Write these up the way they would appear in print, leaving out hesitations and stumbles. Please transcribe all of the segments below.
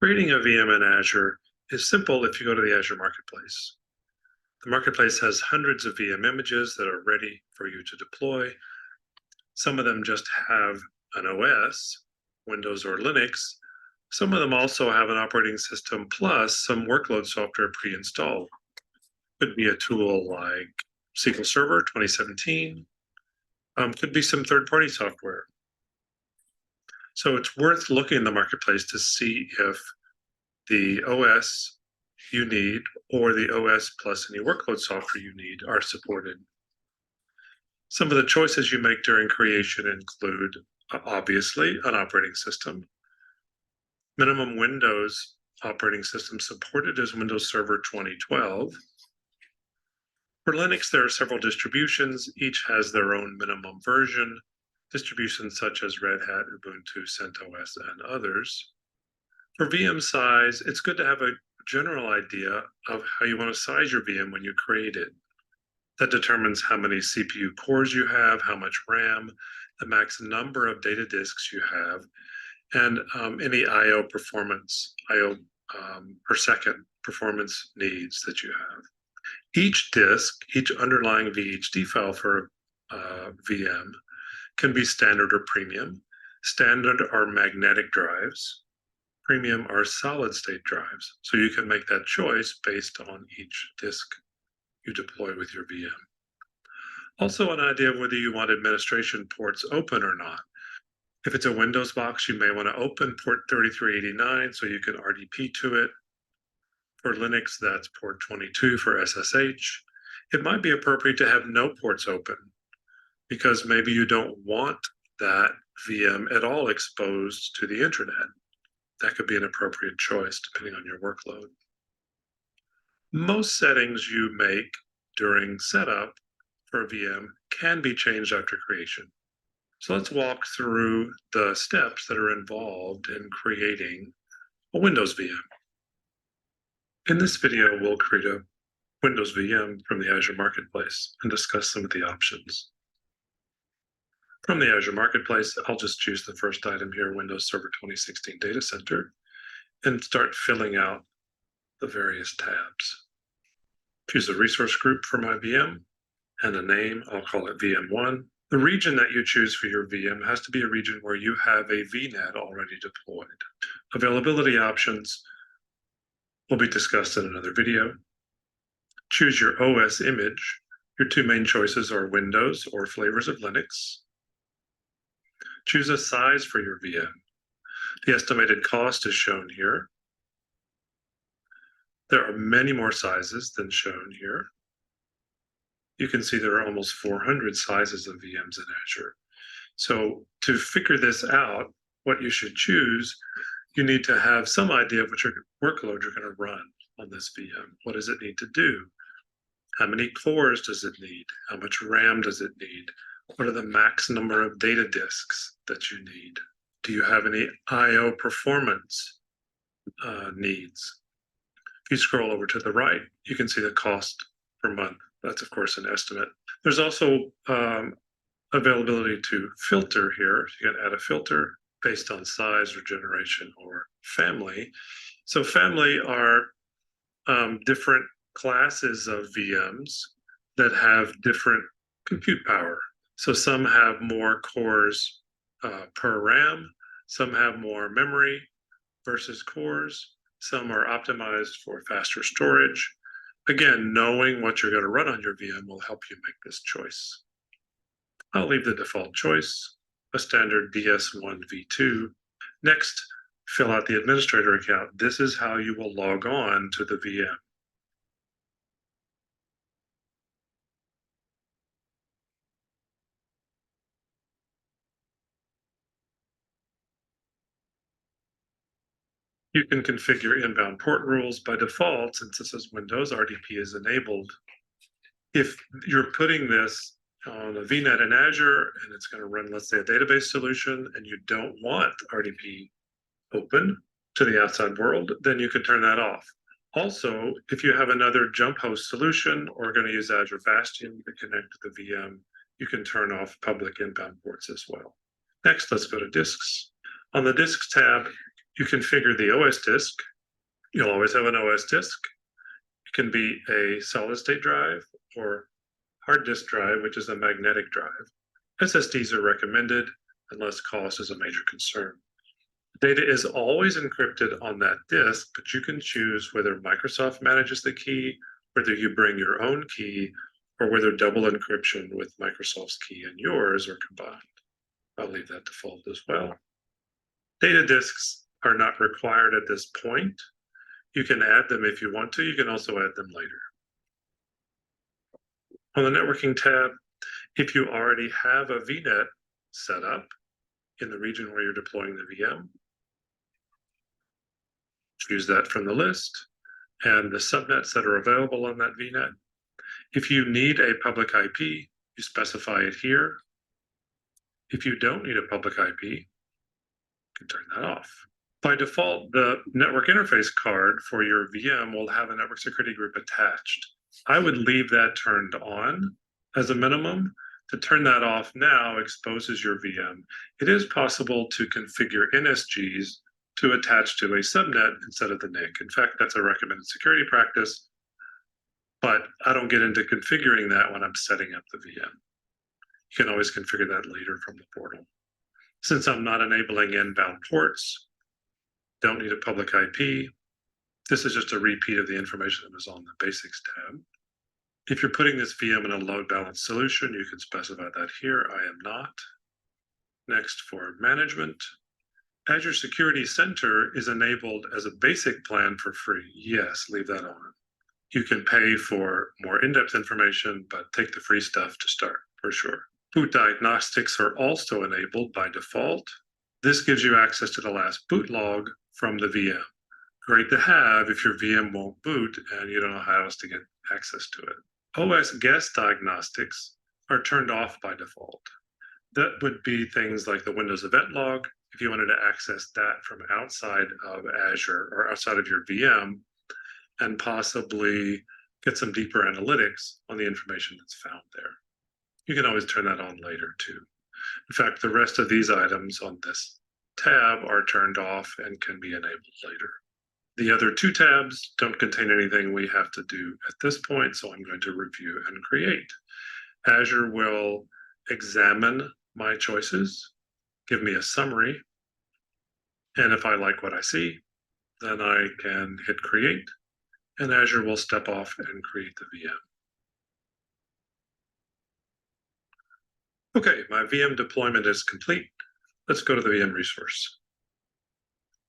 Creating a VM in Azure is simple if you go to the Azure Marketplace. The Marketplace has hundreds of VM images that are ready for you to deploy. Some of them just have an OS, Windows or Linux. Some of them also have an operating system plus some workload software pre-installed. Could be a tool like SQL Server 2017, could be some third-party software. So it's worth looking in the Marketplace to see if the OS you need or the OS plus any workload software you need are supported. Some of the choices you make during creation include, obviously, an operating system. Minimum Windows operating system supported is Windows Server 2012. For Linux, there are several distributions. Each has their own minimum version. Distributions such as Red Hat, Ubuntu, CentOS, and others. For VM size, it's good to have a general idea of how you want to size your VM when you create it. That determines how many CPU cores you have, how much RAM, the max number of data disks you have, and any I/O performance, I/O per second performance needs that you have. Each disk, each underlying VHD file for VM can be standard or premium. Standard are magnetic drives. Premium are solid state drives. So you can make that choice based on each disk you deploy with your VM. Also, an idea of whether you want administration ports open or not. If it's a Windows box, you may want to open port 3389 so you can RDP to it. For Linux, that's port 22 for SSH. It might be appropriate to have no ports open because maybe you don't want that VM at all exposed to the internet. That could be an appropriate choice depending on your workload. Most settings you make during setup for a VM can be changed after creation. So let's walk through the steps that are involved in creating a Windows VM. In this video, we'll create a Windows VM from the Azure Marketplace and discuss some of the options. From the Azure Marketplace, I'll just choose the first item here, Windows Server 2016 Data Center, and start filling out the various tabs. Choose a resource group for my VM and a name. I'll call it VM1. The region that you choose for your VM has to be a region where you have a VNet already deployed. Availability options will be discussed in another video. Choose your OS image. Your two main choices are Windows or flavors of Linux. Choose a size for your VM. The estimated cost is shown here. There are many more sizes than shown here. You can see there are almost 400 sizes of VMs in Azure. So to figure this out, what you should choose, you need to have some idea of what your workload you're going to run on this VM. What does it need to do? How many cores does it need? How much RAM does it need? What are the max number of data disks that you need? Do you have any I/O performance needs? If you scroll over to the right, you can see the cost per month. That's, of course, an estimate. There's also availability to filter here. You can add a filter based on size or generation or family. So family are different classes of VMs that have different compute power. So some have more cores per RAM, some have more memory versus cores, some are optimized for faster storage. Again, knowing what you're going to run on your VM will help you make this choice. I'll leave the default choice, a standard DS1 V2. Next, fill out the administrator account. This is how you will log on to the VM. You can configure inbound port rules by default. Since this is Windows, RDP is enabled. If you're putting this on a VNet in Azure and it's going to run, let's say, a database solution, and you don't want RDP open to the outside world, then you can turn that off. Also, if you have another jump host solution or going to use Azure Bastion to connect to the VM, you can turn off public inbound ports as well. Next, let's go to disks. On the Disks tab, You configure the OS disk. You'll always have an OS disk. It can be a solid state drive or hard disk drive, which is a magnetic drive. SSDs are recommended unless cost is a major concern. Data is always encrypted on that disk, but you can choose whether Microsoft manages the key, whether you bring your own key, or whether double encryption with Microsoft's key and yours are combined. I'll leave that default as well. Data disks are not required at this point. You can add them if you want to. You can also add them later. On the networking tab, if you already have a VNet set up in the region where you're deploying the VM, choose that from the list and the subnets that are available on that VNet. If you need a public IP, you specify it here. If you don't need a public IP, you can turn that off. By default, the network interface card for your VM will have a network security group attached. I would leave that turned on as a minimum. To turn that off now exposes your VM. It is possible to configure NSGs to attach to a subnet instead of the NIC. In fact, that's a recommended security practice, but I don't get into configuring that when I'm setting up the VM. You can always configure that later from the portal. Since I'm not enabling inbound ports, don't need a public IP, this is just a repeat of the information that was on the Basics tab. If you're putting this VM in a load balance solution, you can specify that here. I am not. Next, for management, Azure Security Center is enabled as a basic plan for free. Yes, leave that on. You can pay for more in-depth information, but take the free stuff to start for sure. Boot diagnostics are also enabled by default. This gives you access to the last boot log from the VM. Great to have if your VM won't boot and you don't know how else to get access to it. OS guest diagnostics are turned off by default. That would be things like the Windows event log, if you wanted to access that from outside of Azure or outside of your VM, and possibly get some deeper analytics on the information that's found there. You can always turn that on later too. In fact, the rest of these items on this tab are turned off and can be enabled later. The other two tabs don't contain anything we have to do at this point, so I'm going to review and create. Azure will examine my choices, give me a summary, and if I like what I see, then I can hit create, and Azure will step off and create the VM. Okay, my VM deployment is complete. Let's go to the VM resource.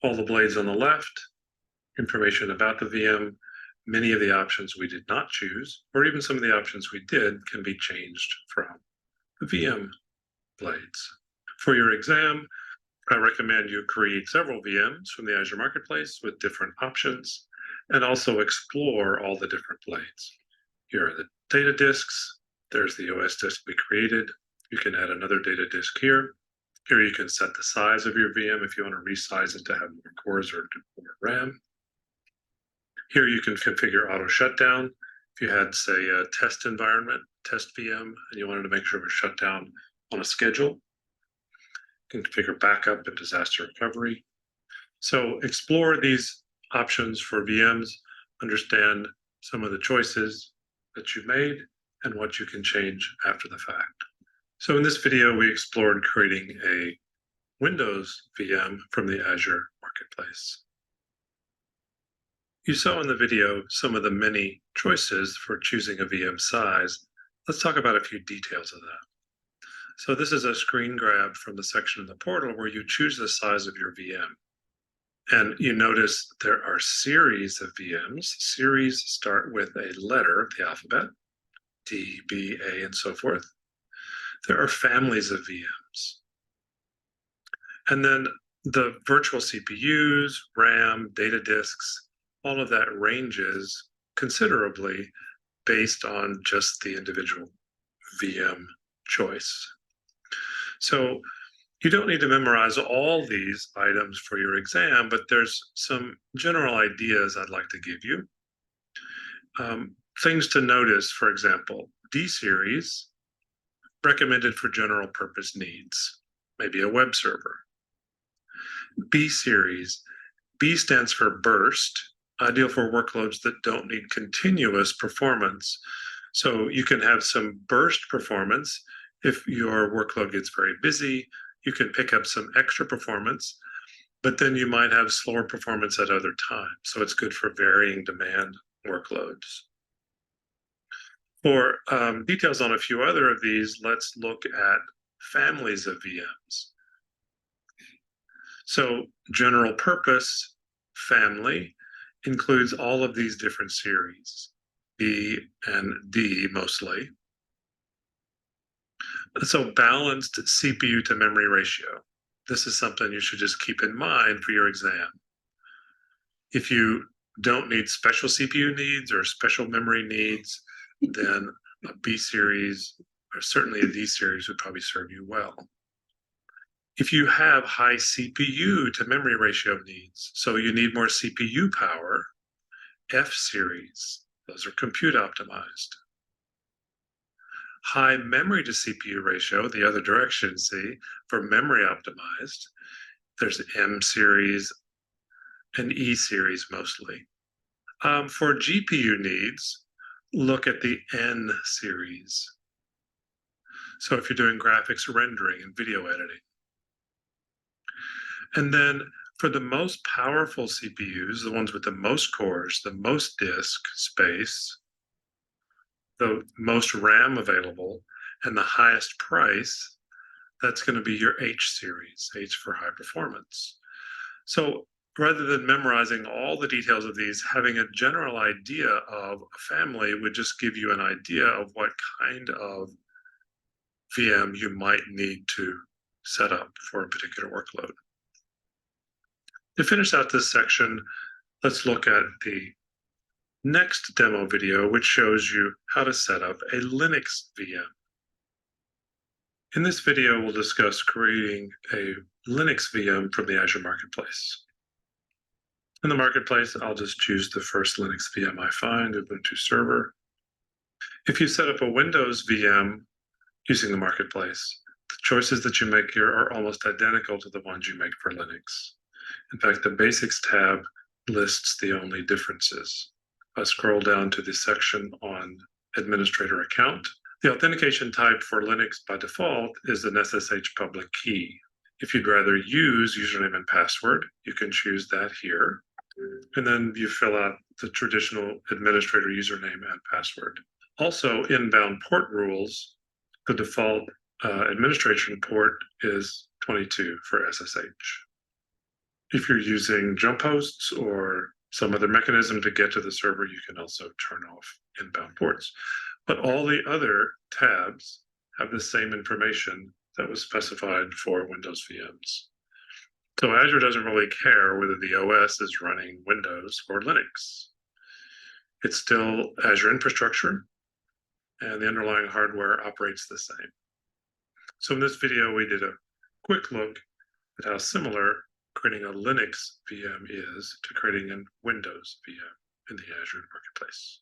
All the blades on the left, information about the VM, many of the options we did not choose, or even some of the options we did can be changed from the VM blades. For your exam, I recommend you create several VMs from the Azure Marketplace with different options, and also explore all the different blades. Here are the data disks. There's the OS disk we created. You can add another data disk here. Here you can set the size of your VM if you want to resize it to have more cores or more RAM. Here you can configure auto shutdown. If you had, say, a test environment, test VM, and you wanted to make sure it was shut down on a schedule, you can configure backup and disaster recovery. So explore these options for VMs, understand some of the choices that you made and what you can change after the fact. So in this video, we explored creating a Windows VM from the Azure Marketplace. You saw in the video some of the many choices for choosing a VM size. Let's talk about a few details of that. So this is a screen grab from the section in the portal where you choose the size of your VM. And you notice there are series of VMs. Series start with a letter of the alphabet, D, B, A, and so forth. There are families of VMs. And then the virtual CPUs, RAM, data disks, all of that ranges considerably based on just the individual VM choice. So you don't need to memorize all these items for your exam, but there's some general ideas I'd like to give you. Things to notice, for example, D series, recommended for general purpose needs, maybe a web server. B series B stands for burst, ideal for workloads that don't need continuous performance. So you can have some burst performance. If your workload gets very busy, you can pick up some extra performance, but then you might have slower performance at other times. So it's good for varying demand workloads. For details on a few other of these, let's look at families of VMs. So general purpose family includes all of these different series, B and D mostly. So balanced CPU to memory ratio. This is something you should just keep in mind for your exam. If you don't need special CPU needs or special memory needs, then a B series or certainly a D series would probably serve you well. If you have high CPU to memory ratio needs, so you need more CPU power, F series, those are compute optimized. High memory to CPU ratio, the other direction, see, for memory optimized, there's M series and E series mostly. For GPU needs, look at the N series. So if you're doing graphics rendering and video editing. And then for the most powerful CPUs, the ones with the most cores, the most disk space, the most RAM available, and the highest price, that's going to be your H series, H for high performance. So rather than memorizing all the details of these, having a general idea of a family would just give you an idea of what kind of VM you might need to set up for a particular workload. To finish out this section, let's look at the next demo video, which shows you how to set up a Linux VM. In this video, we'll discuss creating a Linux VM from the Azure Marketplace. In the Marketplace, I'll just choose the first Linux VM I find, Ubuntu Server. If you set up a Windows VM using the Marketplace, the choices that you make here are almost identical to the ones you make for Linux. In fact, the Basics tab lists the only differences. I scroll down to the section on Administrator Account. The authentication type for Linux by default is an SSH public key. If you'd rather use username and password, you can choose that here. And then you fill out the traditional administrator username and password. Also, inbound port rules, the default administration port is 22 for SSH. If you're using jump hosts or some other mechanism to get to the server, you can also turn off inbound ports. But all the other tabs have the same information that was specified for Windows VMs. So Azure doesn't really care whether the OS is running Windows or Linux. It's still Azure infrastructure, and the underlying hardware operates the same. So in this video, we did a quick look at how similar creating a Linux VM is to creating a Windows VM in the Azure Marketplace.